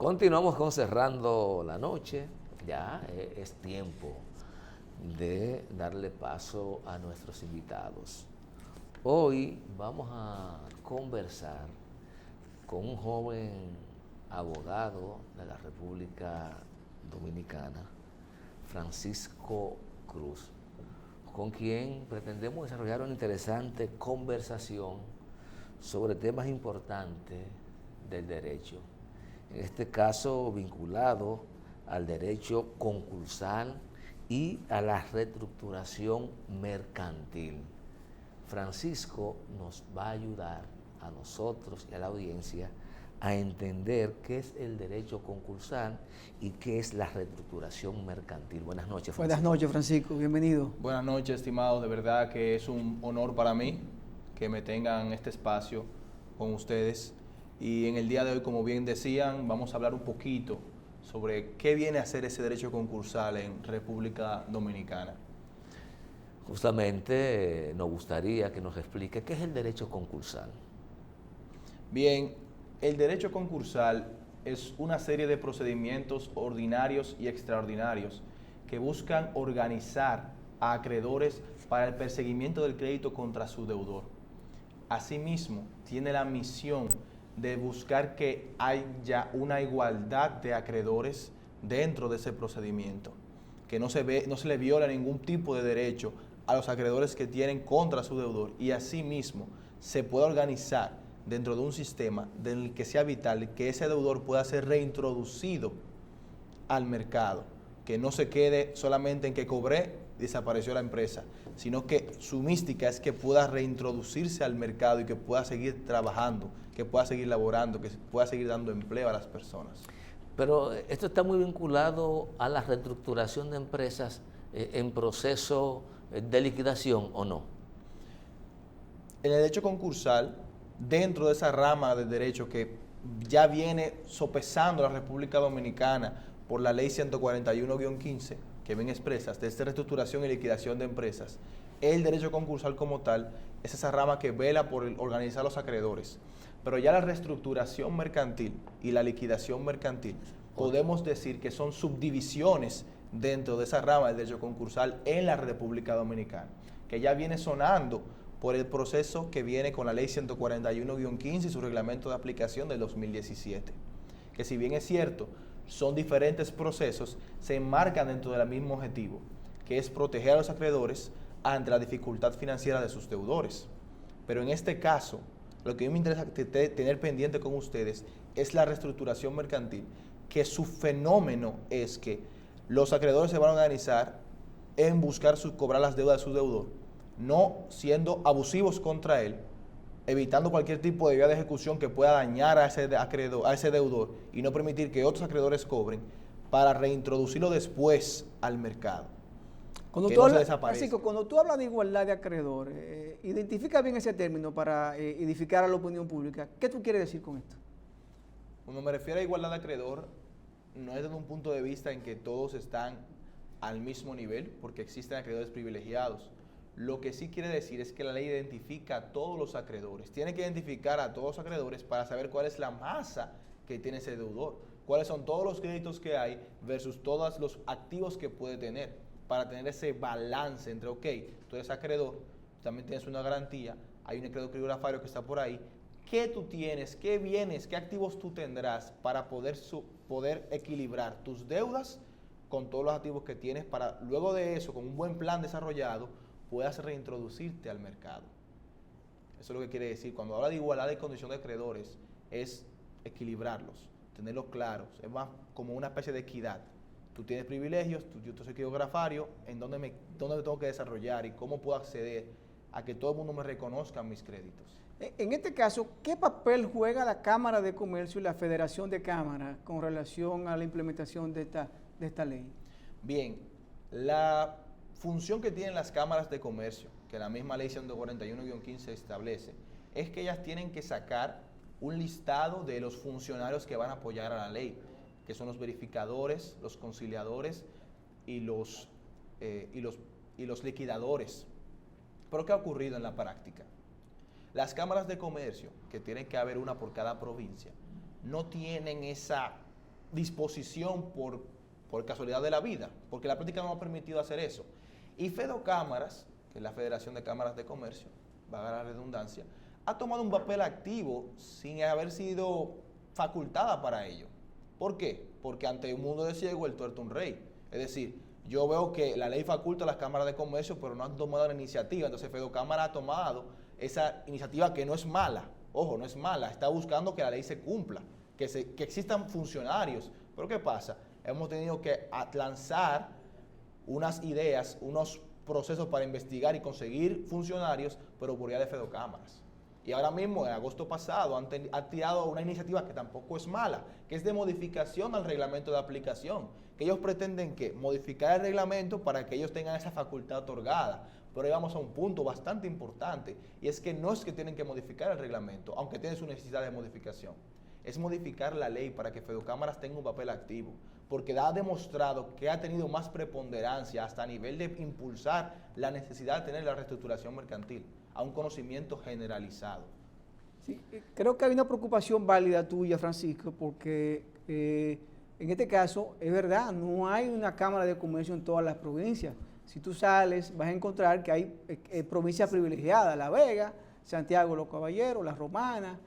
Continuamos con Cerrando la Noche. Ya es tiempo de darle paso a nuestros invitados. Hoy vamos a conversar con un joven abogado de la República Dominicana, Francisco Cruz, con quien pretendemos desarrollar una interesante conversación sobre temas importantes del derecho. En este caso, vinculado al derecho concursal y a la reestructuración mercantil. Francisco nos va a ayudar a nosotros y a la audiencia a entender qué es el derecho concursal y qué es la reestructuración mercantil. Buenas noches, Francisco. Buenas noches, Francisco. Bienvenido. Buenas noches, estimados. De verdad que es un honor para mí que me tengan este espacio con ustedes. Y en el día de hoy, como bien decían, vamos a hablar un poquito sobre qué viene a ser ese derecho concursal en República Dominicana. Justamente nos gustaría que nos explique qué es el derecho concursal. Bien, el derecho concursal es una serie de procedimientos ordinarios y extraordinarios que buscan organizar a acreedores para el perseguimiento del crédito contra su deudor. Asimismo, tiene la misión de buscar que haya una igualdad de acreedores dentro de ese procedimiento, que no se le viola ningún tipo de derecho a los acreedores que tienen contra su deudor, y asimismo se pueda organizar dentro de un sistema del que sea vital que ese deudor pueda ser reintroducido al mercado, que no se quede solamente en que cobré y desapareció la empresa, sino que su mística es que pueda reintroducirse al mercado y que pueda seguir trabajando, que pueda seguir laborando, que pueda seguir dando empleo a las personas. Pero esto está muy vinculado a la reestructuración de empresas en proceso de liquidación, ¿o no? En el derecho concursal, dentro de esa rama del derecho que ya viene sopesando la República Dominicana por la ley 141-15, que bien expresas, de esta reestructuración y liquidación de empresas, el derecho concursal como tal es esa rama que vela por organizar los acreedores. Pero ya la reestructuración mercantil y la liquidación mercantil, podemos decir que son subdivisiones dentro de esa rama del derecho concursal en la República Dominicana, que ya viene sonando por el proceso que viene con la ley 141-15 y su reglamento de aplicación del 2017, que si bien es cierto, son diferentes procesos, se enmarcan dentro del mismo objetivo, que es proteger a los acreedores ante la dificultad financiera de sus deudores. Pero en este caso, lo que a mí me interesa tener pendiente con ustedes es la reestructuración mercantil, que su fenómeno es que los acreedores se van a organizar en buscar cobrar las deudas de su deudor, no siendo abusivos contra él, evitando cualquier tipo de vía de ejecución que pueda dañar a ese acreedor, a ese deudor, y no permitir que otros acreedores cobren, para reintroducirlo después al mercado. Cuando tú hablas, Francisco, cuando tú hablas de igualdad de acreedores, identifica bien ese término para edificar a la opinión pública. ¿Qué tú quieres decir con esto? Cuando me refiero a igualdad de acreedor, no es desde un punto de vista en que todos están al mismo nivel, porque existen acreedores privilegiados. Lo que sí quiere decir es que la ley identifica a todos los acreedores. Tiene que identificar a todos los acreedores para saber cuál es la masa que tiene ese deudor, cuáles son todos los créditos que hay versus todos los activos que puede tener, para tener ese balance entre, ok, tú eres acreedor, también tienes una garantía, hay un acreedor criptografario que está por ahí, ¿qué tú tienes, qué bienes, qué activos tú tendrás para poder equilibrar tus deudas con todos los activos que tienes, para luego de eso, con un buen plan desarrollado, puedas reintroducirte al mercado? Eso es lo que quiere decir. Cuando habla de igualdad de condición de acreedores, es equilibrarlos, tenerlos claros. Es más como una especie de equidad. Tú tienes privilegios, yo soy criptografario, ¿en dónde me tengo que desarrollar y cómo puedo acceder a que todo el mundo me reconozca mis créditos? En este caso, ¿qué papel juega la Cámara de Comercio y la Federación de Cámaras con relación a la implementación de esta ley? Bien, la función que tienen las cámaras de comercio, que la misma ley 141-15 establece, es que ellas tienen que sacar un listado de los funcionarios que van a apoyar a la ley, que son los verificadores, los conciliadores y los liquidadores. Pero ¿qué ha ocurrido en la práctica? Las cámaras de comercio, que tienen que haber una por cada provincia, no tienen esa disposición por casualidad de la vida, porque la práctica no ha permitido hacer eso. Y Fedocámaras, que es la Federación de Cámaras de Comercio, valga la redundancia, ha tomado un papel activo sin haber sido facultada para ello. ¿Por qué? Porque ante un mundo de ciego el tuerto un rey. Es decir, yo veo que la ley faculta a las cámaras de comercio, pero no han tomado la iniciativa. Entonces Fedocámara ha tomado esa iniciativa que no es mala. Ojo, no es mala. Está buscando que la ley se cumpla, que existan funcionarios. Pero ¿qué pasa? Hemos tenido que lanzar unas ideas, unos procesos para investigar y conseguir funcionarios, pero por vía de Fedocámaras. Y ahora mismo, en agosto pasado, han tirado una iniciativa que tampoco es mala, que es de modificación al reglamento de aplicación, que ellos pretenden que modificar el reglamento para que ellos tengan esa facultad otorgada. Pero ahí vamos a un punto bastante importante, y es que no es que tienen que modificar el reglamento, aunque tiene su necesidad de modificación. Es modificar la ley para que Fedocámaras tenga un papel activo, porque ha demostrado que ha tenido más preponderancia hasta a nivel de impulsar la necesidad de tener la reestructuración mercantil a un conocimiento generalizado. Sí, creo que hay una preocupación válida tuya, Francisco, porque en este caso es verdad, no hay una Cámara de Comercio en todas las provincias. Si tú sales, vas a encontrar que hay provincias privilegiadas, La Vega, Santiago Los Caballeros, La Romana,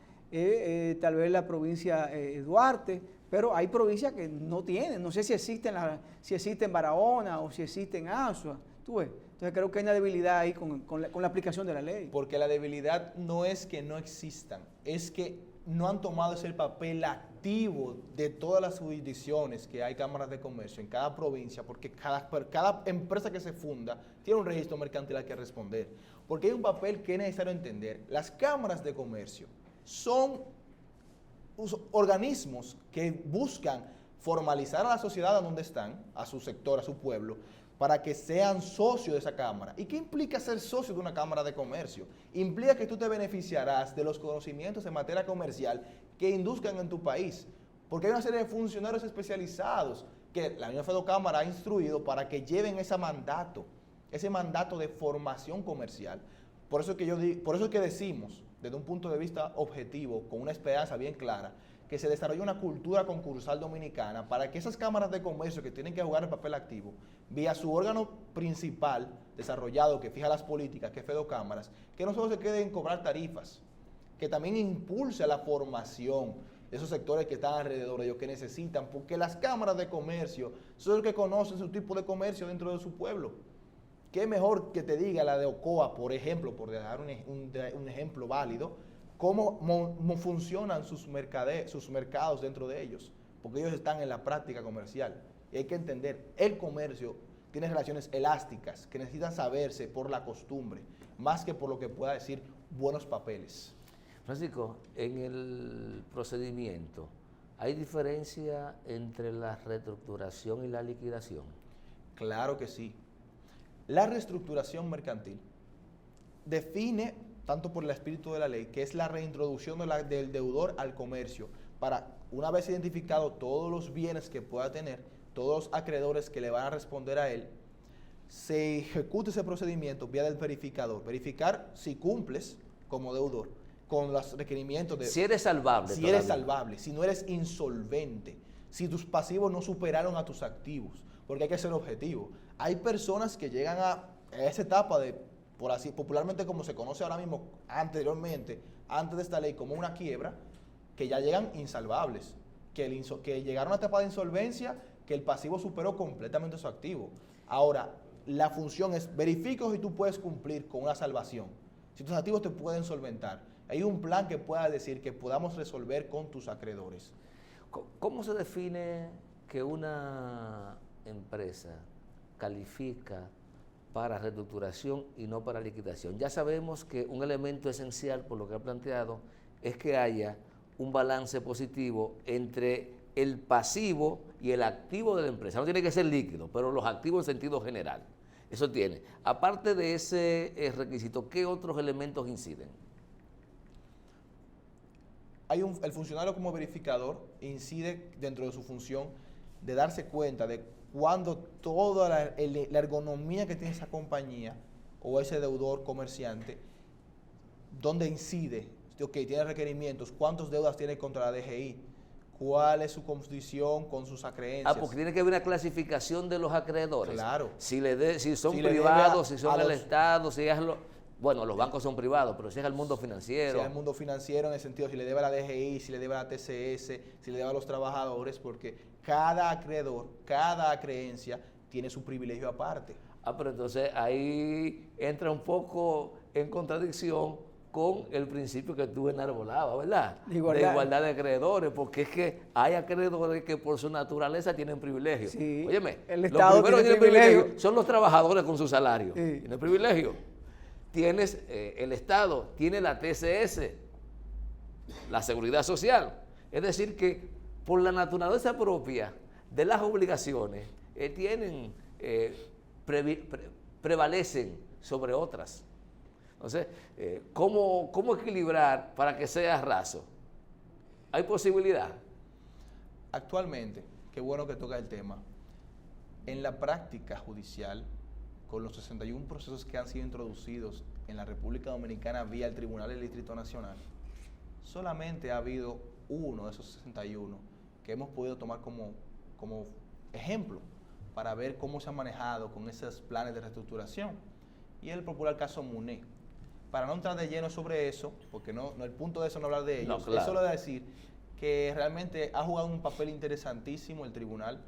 tal vez la provincia Duarte, pero hay provincias que no tienen, no sé si existe en Barahona o si existe en Azua, tú ves. Entonces creo que hay una debilidad ahí con la aplicación de la ley. Porque la debilidad no es que no existan, es que no han tomado ese papel activo de todas las jurisdicciones que hay cámaras de comercio en cada provincia, porque cada empresa que se funda tiene un registro mercantil al que responder. Porque hay un papel que es necesario entender. Las cámaras de comercio son organismos que buscan formalizar a la sociedad donde están, a su sector, a su pueblo, para que sean socios de esa cámara. ¿Y qué implica ser socio de una cámara de comercio? Implica que tú te beneficiarás de los conocimientos en materia comercial que induzcan en tu país, porque hay una serie de funcionarios especializados que la misma Fedocámara ha instruido para que lleven ese mandato de formación comercial. Por eso es que decimos, desde un punto de vista objetivo, con una esperanza bien clara, que se desarrolle una cultura concursal dominicana para que esas cámaras de comercio que tienen que jugar el papel activo, vía su órgano principal desarrollado que fija las políticas, que es Fedocámaras, que no solo se quede en cobrar tarifas, que también impulse la formación de esos sectores que están alrededor de ellos, que necesitan, porque las cámaras de comercio son los que conocen su tipo de comercio dentro de su pueblo. ¿Qué mejor que te diga la de Ocoa, por ejemplo, por dar un ejemplo válido, cómo funcionan sus mercados dentro de ellos? Porque ellos están en la práctica comercial. Y hay que entender, el comercio tiene relaciones elásticas que necesitan saberse por la costumbre, más que por lo que pueda decir buenos papeles. Francisco, en el procedimiento, ¿hay diferencia entre la reestructuración y la liquidación? Claro que sí. La reestructuración mercantil define, tanto por el espíritu de la ley, que es la reintroducción del deudor al comercio, para, una vez identificado todos los bienes que pueda tener, todos los acreedores que le van a responder a él, se ejecute ese procedimiento vía del verificador. Verificar si cumples como deudor con los requerimientos de... Si eres salvable. Si eres salvable, si no eres insolvente, si tus pasivos no superaron a tus activos, porque hay que ser objetivo. Hay personas que llegan a esa etapa de, por así, popularmente como se conoce ahora mismo, anteriormente, antes de esta ley, como una quiebra, que ya llegan insalvables, que llegaron a una etapa de insolvencia, que el pasivo superó completamente su activo. Ahora, la función es, verifica si tú puedes cumplir con una salvación, si tus activos te pueden solventar. Hay un plan que pueda decir que podamos resolver con tus acreedores. ¿Cómo se define que una empresa califica para reestructuración y no para liquidación? Ya sabemos que un elemento esencial, por lo que ha planteado, es que haya un balance positivo entre el pasivo y el activo de la empresa. No tiene que ser líquido, pero los activos en sentido general. Eso tiene. Aparte de ese requisito, ¿qué otros elementos inciden? El funcionario como verificador incide dentro de su función de darse cuenta de cuando toda la ergonomía que tiene esa compañía o ese deudor comerciante, dónde incide, tiene requerimientos, cuántas deudas tiene contra la DGI, cuál es su condición con sus acreencias. Ah, porque tiene que haber una clasificación de los acreedores. Claro. Si son Si le debe privados, si son a el los- Estado, si es bueno, los bancos son privados, pero si es el mundo financiero. Si al mundo financiero, en el sentido, si le debe a la DGI, si le debe a la TCS, si le debe a los trabajadores, porque cada acreedor, cada acreencia tiene su privilegio aparte. Ah, pero entonces ahí entra un poco en contradicción con el principio que tú enarbolabas, ¿verdad? De igualdad. De acreedores, porque es que hay acreedores que por su naturaleza tienen privilegios. Sí, Óyeme, el los Estado primeros tiene que tienen privilegio. son los trabajadores con su salario. Sí. Tienen privilegio. Tienes el Estado, tiene la TCS, la Seguridad Social. Es decir, que por la naturaleza propia de las obligaciones, prevalecen sobre otras. Entonces, ¿cómo equilibrar para que sea raso? ¿Hay posibilidad? Actualmente, qué bueno que toca el tema, en la práctica judicial, con los 61 procesos que han sido introducidos en la República Dominicana vía el Tribunal del Distrito Nacional, solamente ha habido uno de esos 61 que hemos podido tomar como ejemplo para ver cómo se ha manejado con esos planes de reestructuración, y el popular caso Muné. Para no entrar de lleno sobre eso, porque el punto de eso no hablar de ellos, No, claro. es solo decir que realmente ha jugado un papel interesantísimo el tribunal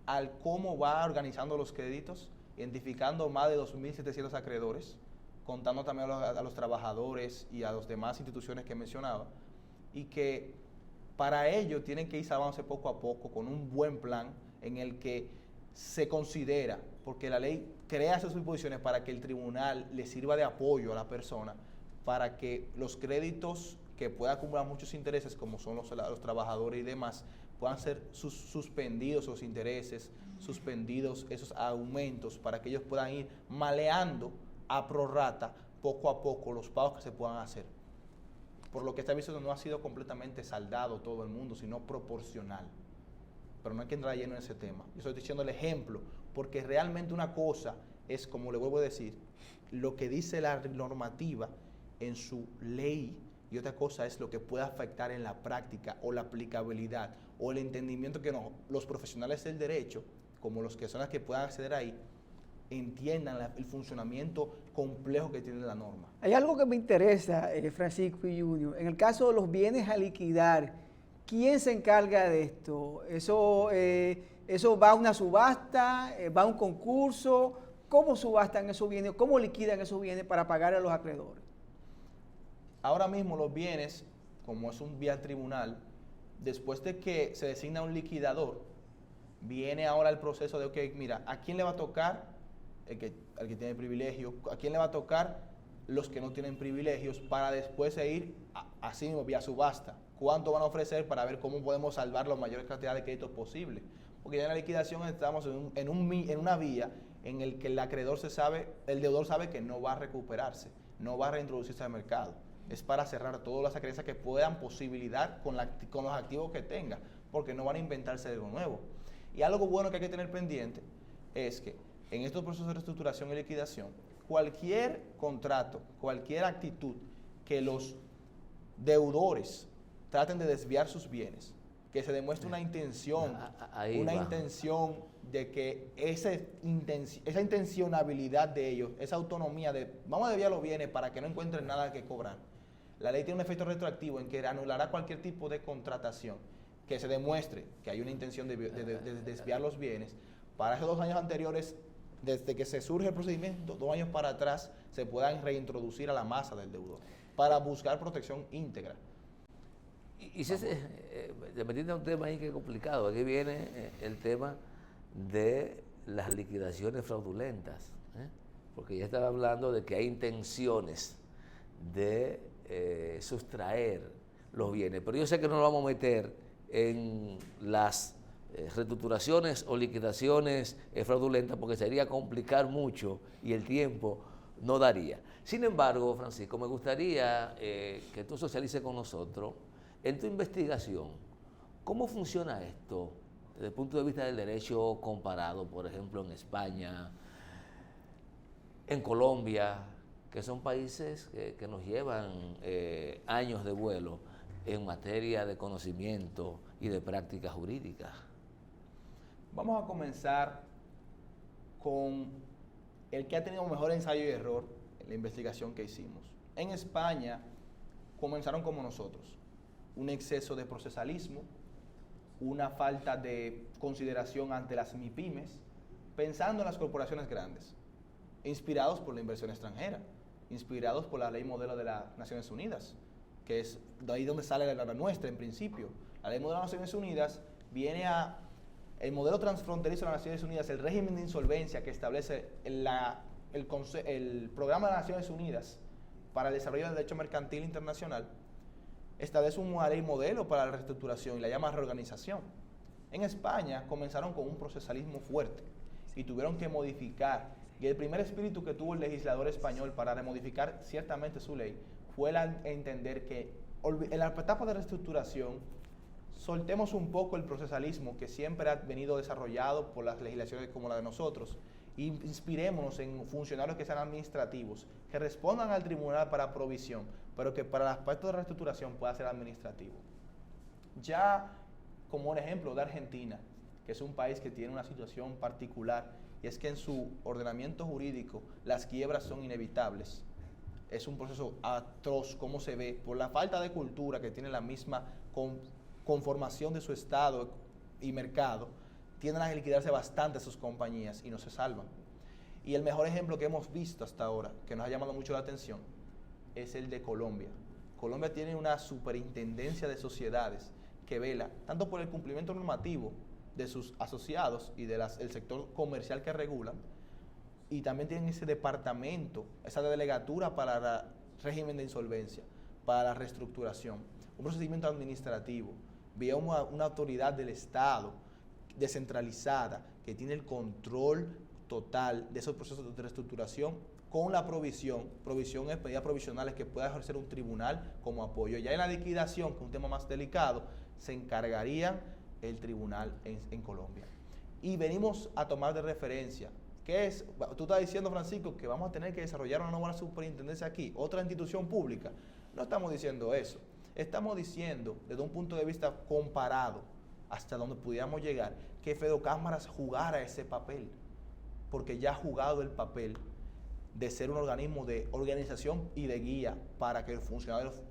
al cómo va organizando los créditos, identificando más de 2.700 acreedores, contando también a los trabajadores y a las demás instituciones que mencionaba, y que para ello tienen que ir salvándose poco a poco con un buen plan en el que se considera, porque la ley crea esas disposiciones para que el tribunal le sirva de apoyo a la persona, para que los créditos que puedan acumular muchos intereses, como son los trabajadores y demás, puedan ser suspendidos esos intereses, suspendidos esos aumentos, para que ellos puedan ir maleando a prorrata poco a poco los pagos que se puedan hacer. Por lo que está visto no ha sido completamente saldado todo el mundo, sino proporcional. Pero no hay que entrar lleno en ese tema. Yo estoy diciendo el ejemplo, porque realmente una cosa es, como le vuelvo a decir, lo que dice la normativa en su ley, y otra cosa es lo que puede afectar en la práctica o la aplicabilidad o el entendimiento que los profesionales del derecho, como los que son las que puedan acceder ahí, entiendan el funcionamiento complejo que tiene la norma. Hay algo que me interesa, Francisco y Junior. En el caso de los bienes a liquidar, ¿quién se encarga de esto? ¿Eso va a una subasta? ¿Va a un concurso? ¿Cómo subastan esos bienes? ¿Cómo liquidan esos bienes para pagar a los acreedores? Ahora mismo los bienes, como es un vía tribunal, después de que se designa un liquidador, viene ahora el proceso de, ok, mira, ¿a quién le va a tocar? El que tiene privilegio. ¿A quién le va a tocar? Los que no tienen privilegios, para después ir así mismo vía subasta. ¿Cuánto van a ofrecer para ver cómo podemos salvar la mayor cantidad de créditos posible? Porque ya en la liquidación estamos en una vía en el que el acreedor el deudor sabe que no va a recuperarse, no va a reintroducirse al mercado. Es para cerrar todas las acreencias que puedan posibilitar con los activos que tenga, porque no van a inventarse algo nuevo. Y algo bueno que hay que tener pendiente es que en estos procesos de reestructuración y liquidación, cualquier contrato, cualquier actitud que los deudores traten de desviar sus bienes, que se demuestre una intención, de que esa intencionabilidad de ellos, esa autonomía de vamos a desviar los bienes para que no encuentren nada que cobrar. La ley tiene un efecto retroactivo en que anulará cualquier tipo de contratación que se demuestre que hay una intención de desviar los bienes. Para esos 2 años anteriores, desde que se surge el procedimiento, 2 años para atrás, se puedan reintroducir a la masa del deudor para buscar protección íntegra. Y te metiste en un tema ahí que es complicado. Aquí viene el tema de las liquidaciones fraudulentas, porque ya estaba hablando de que hay intenciones de sustraer los bienes, pero yo sé que no nos vamos a meter en las reestructuraciones o liquidaciones fraudulentas, porque sería complicar mucho y el tiempo no daría. Sin embargo, Francisco, me gustaría que tú socialices con nosotros en tu investigación cómo funciona esto desde el punto de vista del derecho comparado, por ejemplo, en España, en Colombia, que son países que nos llevan años de vuelo en materia de conocimiento y de práctica jurídica? Vamos a comenzar con el que ha tenido mejor ensayo y error en la investigación que hicimos. En España comenzaron como nosotros, un exceso de procesalismo, una falta de consideración ante las MIPYMES, pensando en las corporaciones grandes, inspirados por la inversión extranjera, inspirados por la ley modelo de las Naciones Unidas, que es de ahí donde sale la nuestra en principio. La ley modelo de las Naciones Unidas viene a el modelo transfronterizo de las Naciones Unidas, el régimen de insolvencia que establece el programa de las Naciones Unidas para el desarrollo del derecho mercantil internacional, establece una ley modelo para la reestructuración y la llama reorganización. En España comenzaron con un procesalismo fuerte y tuvieron que modificar, y el primer espíritu que tuvo el legislador español para remodificar ciertamente su ley fue entender que en la etapa de reestructuración soltemos un poco el procesalismo que siempre ha venido desarrollado por las legislaciones como la de nosotros y inspirémonos en funcionarios que sean administrativos, que respondan al tribunal para provisión, pero que para el aspecto de reestructuración pueda ser administrativo. Ya como un ejemplo de Argentina, que es un país que tiene una situación particular, y es que en su ordenamiento jurídico las quiebras son inevitables. Es un proceso atroz, como se ve, por la falta de cultura que tiene la misma conformación de su Estado y mercado, tienden a liquidarse bastante sus compañías y no se salvan. Y el mejor ejemplo que hemos visto hasta ahora, que nos ha llamado mucho la atención, es el de Colombia. Colombia tiene una superintendencia de sociedades que vela tanto por el cumplimiento normativo de sus asociados y del sector comercial que regulan, y también tienen ese departamento, esa delegatura para el régimen de insolvencia, para la reestructuración, un procedimiento administrativo, vía una autoridad del Estado descentralizada que tiene el control total de esos procesos de reestructuración con la provisión es medidas provisionales que pueda ejercer un tribunal como apoyo. Ya en la liquidación, que es un tema más delicado, se encargaría el tribunal en Colombia. Y venimos a tomar de referencia, ¿qué es? Tú estás diciendo, Francisco, que vamos a tener que desarrollar una nueva superintendencia aquí, otra institución pública. No estamos diciendo eso. Estamos diciendo, desde un punto de vista comparado, hasta donde pudiéramos llegar, que Fedocámaras jugara ese papel, porque ya ha jugado el papel de ser un organismo de organización y de guía para que los funcionarios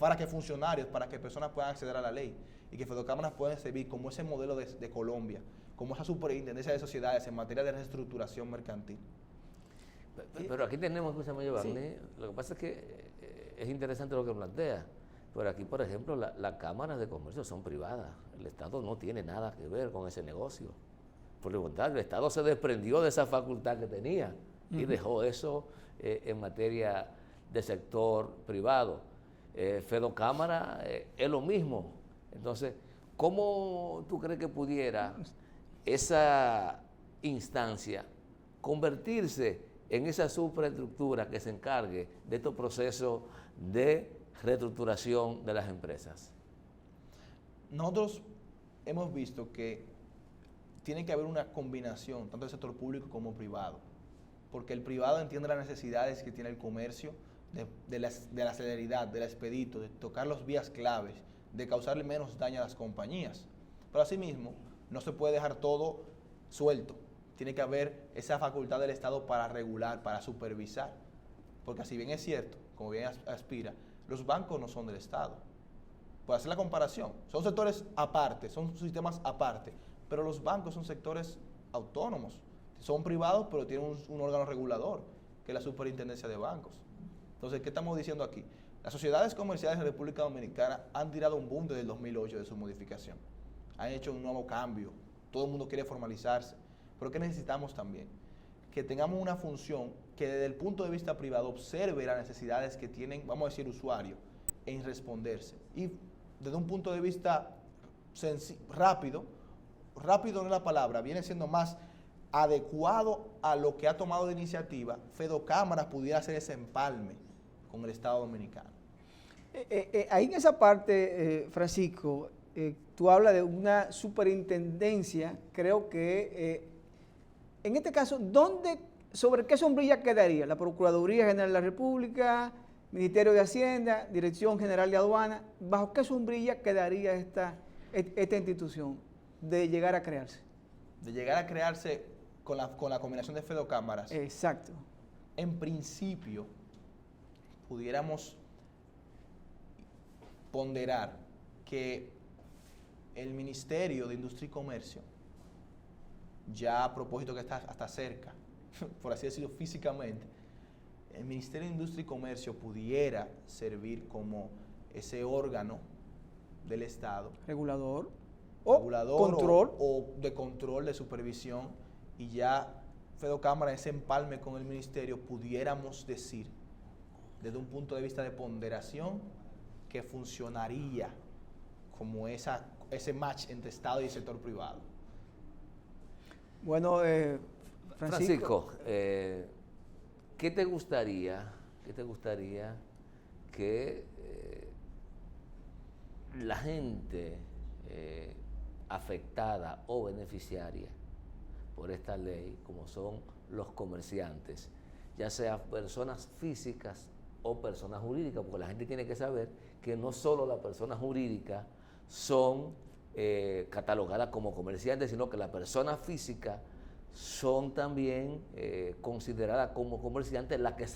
para que personas puedan acceder a la ley, y que Fedocámaras puedan servir como ese modelo de Colombia, como esa superintendencia de sociedades en materia de reestructuración mercantil. Pero aquí tenemos, escúchame, Barney, Sí. Lo que pasa es que es interesante lo que plantea, pero aquí, por ejemplo, las cámaras de comercio son privadas, el Estado no tiene nada que ver con ese negocio. Por lo contrario, el Estado se desprendió de esa facultad que tenía y dejó eso en materia de sector privado. Fedocámara es lo mismo. Entonces, ¿cómo tú crees que pudiera esa instancia convertirse en esa superestructura que se encargue de estos procesos de reestructuración de las empresas? Nosotros hemos visto que tiene que haber una combinación, tanto del sector público como privado, porque el privado entiende las necesidades que tiene el comercio, de la celeridad, del expedito, de tocar los vías claves, de causarle menos daño a las compañías. Pero asimismo, no se puede dejar todo suelto. Tiene que haber esa facultad del Estado para regular, para supervisar. Porque si bien es cierto, como bien aspira, los bancos no son del Estado. Puede hacer la comparación. Son sectores aparte, son sistemas aparte, pero los bancos son sectores autónomos. Son privados, pero tienen un órgano regulador, que es la Superintendencia de Bancos. Entonces, ¿qué estamos diciendo aquí? Las sociedades comerciales de la República Dominicana han tirado un boom desde el 2008 de su modificación. Han hecho un nuevo cambio. Todo el mundo quiere formalizarse. Pero ¿qué necesitamos también? Que tengamos una función que desde el punto de vista privado observe las necesidades que tienen, vamos a decir, usuarios, en responderse. Y desde un punto de vista rápido no es la palabra, viene siendo más adecuado a lo que ha tomado de iniciativa, Fedocámaras pudiera hacer ese empalme con el Estado Dominicano. Ahí en esa parte, Francisco, tú hablas de una superintendencia, creo que en este caso, ¿sobre qué sombrilla quedaría? ¿La Procuraduría General de la República? Ministerio de Hacienda, Dirección General de Aduana, ¿bajo qué sombrilla quedaría esta institución de llegar a crearse? De llegar a crearse con la combinación de fedocámaras. Exacto. En principio, pudiéramos ponderar que el Ministerio de Industria y Comercio, ya a propósito que está hasta cerca, por así decirlo físicamente, el Ministerio de Industria y Comercio pudiera servir como ese órgano del Estado. Regulador. Regulador Control. o de control, de supervisión, y ya Fedocámara, ese empalme con el Ministerio, pudiéramos decir, desde un punto de vista de ponderación, que funcionaría como ese match entre Estado y sector privado. Bueno, Francisco, ¿qué te gustaría que la gente afectada o beneficiaria por esta ley, como son los comerciantes, ya sean personas físicas o personas jurídicas, porque la gente tiene que saber que no solo las personas jurídicas son catalogadas como comerciantes, sino que las personas físicas son también consideradas como comerciantes las que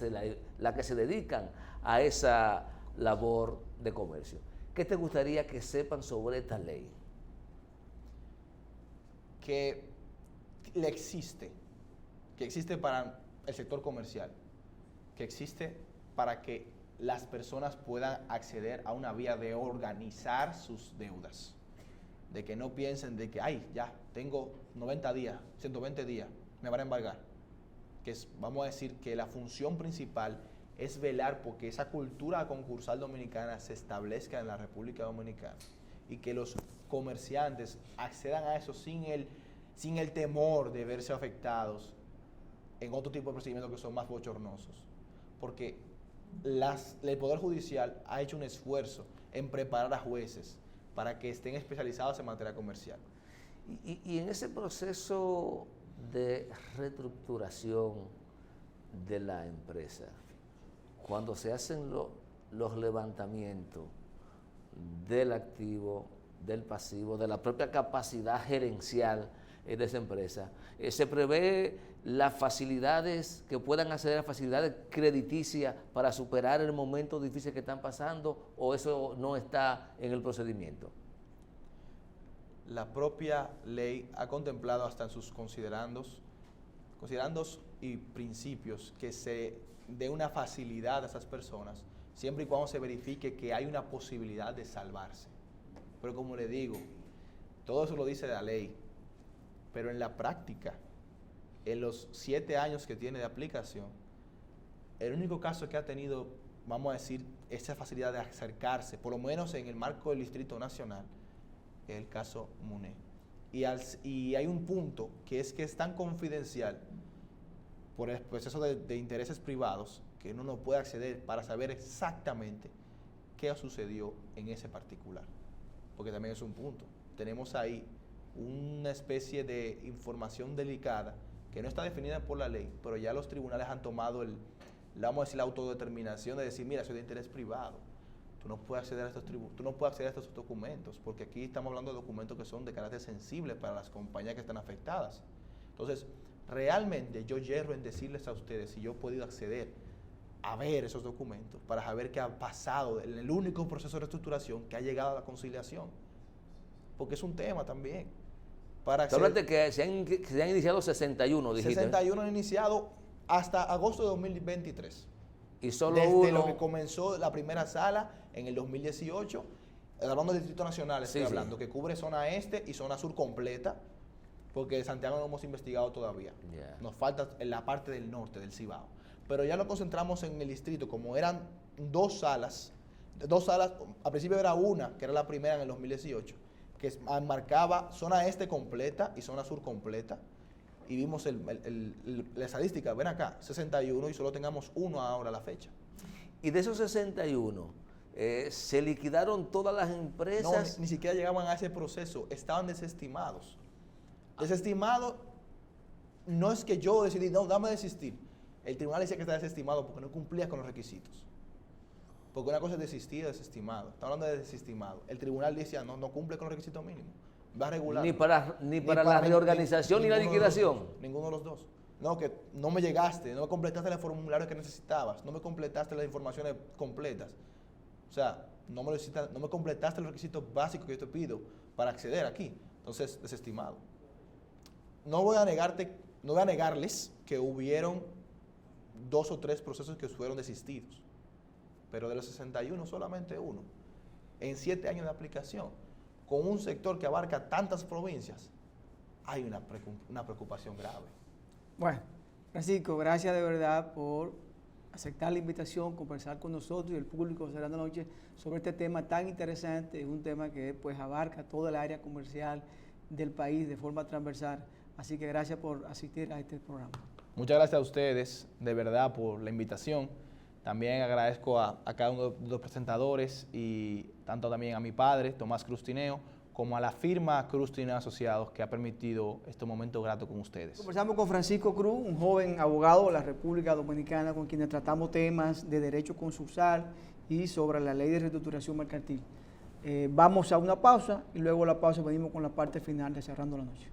se dedican a esa labor de comercio. ¿Qué te gustaría que sepan sobre esta ley? Que existe para el sector comercial, que existe para que las personas puedan acceder a una vía de organizar sus deudas, de que no piensen de que, ay, ya, tengo 90 días, 120 días, me van a embargar. Vamos a decir que la función principal es velar porque esa cultura concursal dominicana se establezca en la República Dominicana y que los comerciantes accedan a eso sin el temor de verse afectados en otro tipo de procedimientos que son más bochornosos. Porque el Poder Judicial ha hecho un esfuerzo en preparar a jueces para que estén especializados en materia comercial. Y en ese proceso de reestructuración de la empresa, cuando se hacen los levantamientos del activo, del pasivo, de la propia capacidad gerencial de esa empresa, se prevé las facilidades que puedan acceder a facilidades crediticias para superar el momento difícil que están pasando, o eso no está en el procedimiento. La propia ley ha contemplado hasta en sus considerandos y principios que se dé una facilidad a esas personas, siempre y cuando se verifique que hay una posibilidad de salvarse. Pero como le digo, todo eso lo dice la ley, pero en la práctica, en los 7 años que tiene de aplicación, el único caso que ha tenido, vamos a decir, esa facilidad de acercarse, por lo menos en el marco del Distrito Nacional, es el caso MUNE. Y hay un punto que es tan confidencial por el proceso de intereses privados que uno no puede acceder para saber exactamente qué sucedió en ese particular. Porque también es un punto. Tenemos ahí una especie de información delicada que no está definida por la ley, pero ya los tribunales han tomado vamos a decir, la autodeterminación de decir, mira, soy de interés privado. Tú no puedes acceder a estos documentos, porque aquí estamos hablando de documentos que son de carácter sensible para las compañías que están afectadas. Entonces, realmente yo hierro en decirles a ustedes si yo he podido acceder a ver esos documentos para saber qué ha pasado en el único proceso de reestructuración que ha llegado a la conciliación. Porque es un tema también. Solamente que se han iniciado 61, dijiste. 61 han iniciado hasta agosto de 2023. Y solo desde lo que comenzó la primera sala en el 2018, hablando del Distrito Nacional, estoy hablando, que cubre zona este y zona sur completa, porque Santiago no hemos investigado todavía. Yeah. Nos falta en la parte del norte, del Cibao. Pero ya lo concentramos en el distrito, como eran dos salas, al principio era una, que era la primera en el 2018, que marcaba zona este completa y zona sur completa, y vimos la estadística, ven acá, 61 y solo tengamos uno ahora a la fecha. Y de esos 61, ¿se liquidaron todas las empresas? No, ni siquiera llegaban a ese proceso, estaban desestimados. Desestimado no es que yo decidí, no, dame desistir. El tribunal decía que está desestimado porque no cumplía con los requisitos. Porque una cosa es desistir y desestimado. Estamos hablando de desestimado. El tribunal dice, no, no cumple con los requisitos mínimos. Va a regular. Ni para la reorganización ni la liquidación. Ninguno de los dos. No, que no me llegaste, no me completaste el formulario que necesitabas, no me completaste las informaciones completas. O sea, no me completaste los requisitos básicos que yo te pido para acceder aquí. Entonces, desestimado. No voy a negarles que hubieron 2 o 3 procesos que fueron desistidos, pero de los 61 solamente uno. En 7 años de aplicación, con un sector que abarca tantas provincias, hay una preocupación grave. Bueno, Francisco, gracias de verdad por aceptar la invitación, conversar con nosotros y el público Cerrando la Noche sobre este tema tan interesante. Es un tema que pues abarca todo el área comercial del país de forma transversal. Así que gracias por asistir a este programa. Muchas gracias a ustedes, de verdad, por la invitación. También agradezco a cada uno de los presentadores y tanto también a mi padre, Tomás Cruz Tineo, como a la firma Cruz Tineo Asociados, que ha permitido este momento grato con ustedes. Conversamos con Francisco Cruz, un joven abogado de la República Dominicana, con quien tratamos temas de derecho concursal y sobre la ley de reestructuración mercantil. Vamos a una pausa y luego de la pausa venimos con la parte final de Cerrando la Noche.